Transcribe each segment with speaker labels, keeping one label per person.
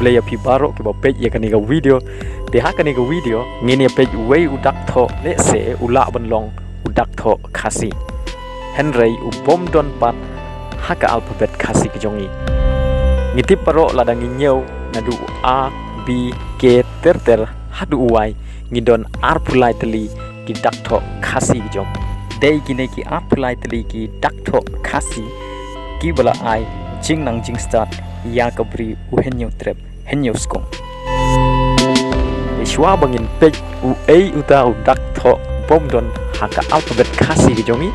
Speaker 1: play api baro ke ba page ya kani ga video te ha kani ga video ngini page way udak tho le se ula banlong udak tho khasi henry u bom don pat ha ka alphabet khasi ke jongi ngitip baro ladang nyeu nadu a b k ter hadu uai ngidon ar pulai teli ki dak tho khasi ke jong dei ki ne ki ar pulai teli ki dak tho khasi ki bala ai jing nang jing start ya kabri u henyo trep henyo skong ishwa bangin page u ei uta u dak tho bom don haka alphabet khasi ki jongi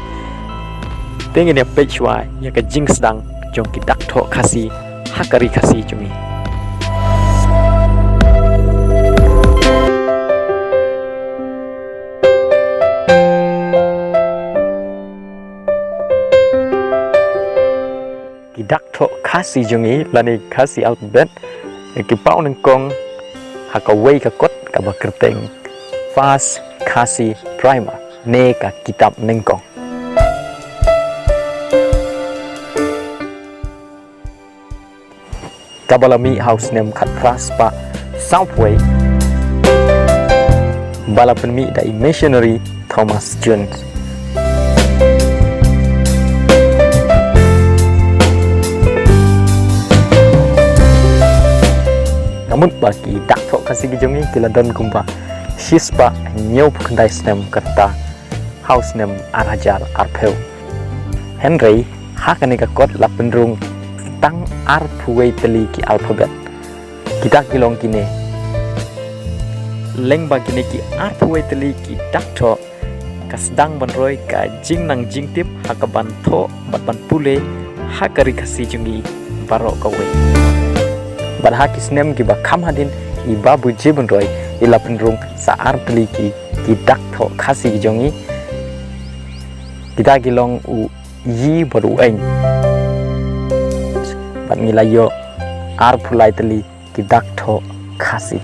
Speaker 1: tengen ya page wa ya ka jing sedang jong ki dak tho khasi hakari khasi jongi dak tho khasi jongi lani khasi alphabet ki pau nang kong haka wei ka kot ka ba kerteng fast khasi primer ne ka kitab nang kong kabalami house name khat pras pa southway balapenmi da missionary Thomas Jones namun bagi dak tho khasi ki jongi kiladon kumpa shispa nyau pukandai snem kata house name arajar arpeu henry hakane ka kot la penrung tang ar puwei teli ki alphabet kita kilong kine leng bagi ne ki ar puwei teli ki dak tho kasdang banroi ka jing nang jing tip hakaban tho batban pule hakari khasi jongi baro kawe ban hakis nem ki ba kham hadin I babu jibun roi ila penrung saar teli ki dak tho khasi ki jongi kita kilong u yi baru eng ban ngilayo ar pulai teli ki dak tho khasi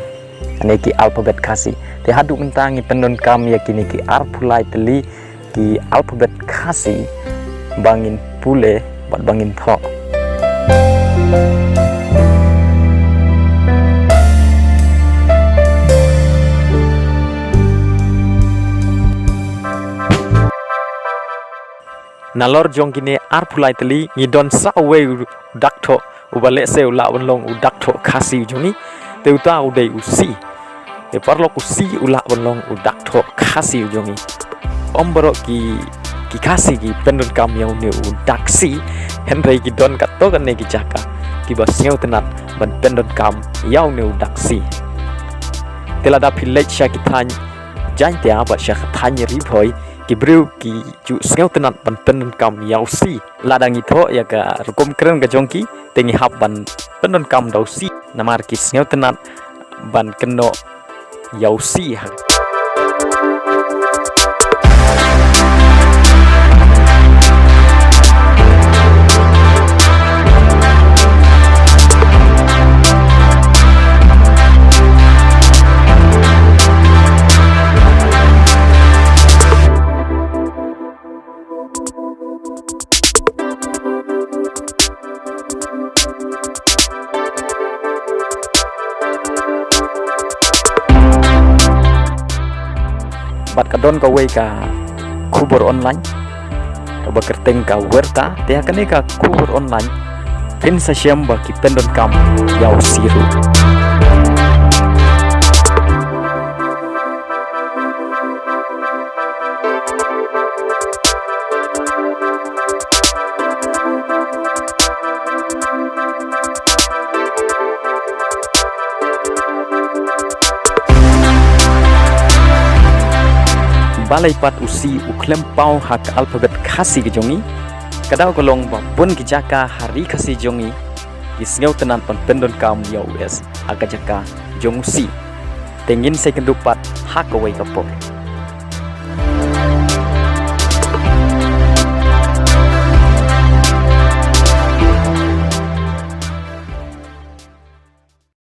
Speaker 1: ane ki alphabet khasi te hadu mentangi pendon kam ya kini ki ar pulai teli ki alphabet khasi bangin pule bat bangin tho nalor jong kini ar pulai teli ngidon sa we dak tho ubale se ula bonlong u dak tho khasi jongi te uta u dei u si te parlo ku si ula bonlong u dak tho khasi jongi omboro ki khasi ki pendon kam yang ne u dak si henry ki don kat to kan ne ki jaka ki bas nyau tenat ban pendon kam yau ne u dak si telada philek sha ki than jan tia ba sha than ri phoi ki breu ki ju sneu tenat ban pendon kam yau si ladang itho ya ka rukum keren ka jongki tengi hab ban pendon kam dau si namar ki sneu tenat ban keno yau si ha bat kadon ka wei ka kubur online ka bakerteng ka werta te akane ka kubur online tin sa syam ba ki pendon kam yau siru balai pat usi uklem pau hak alphabet khasi ke jongi kadau kolong ba pun ki jaka hari khasi jongi isngau tenan pan pendon kam ya us aga jaka jong usi tengin second pat hak away kapok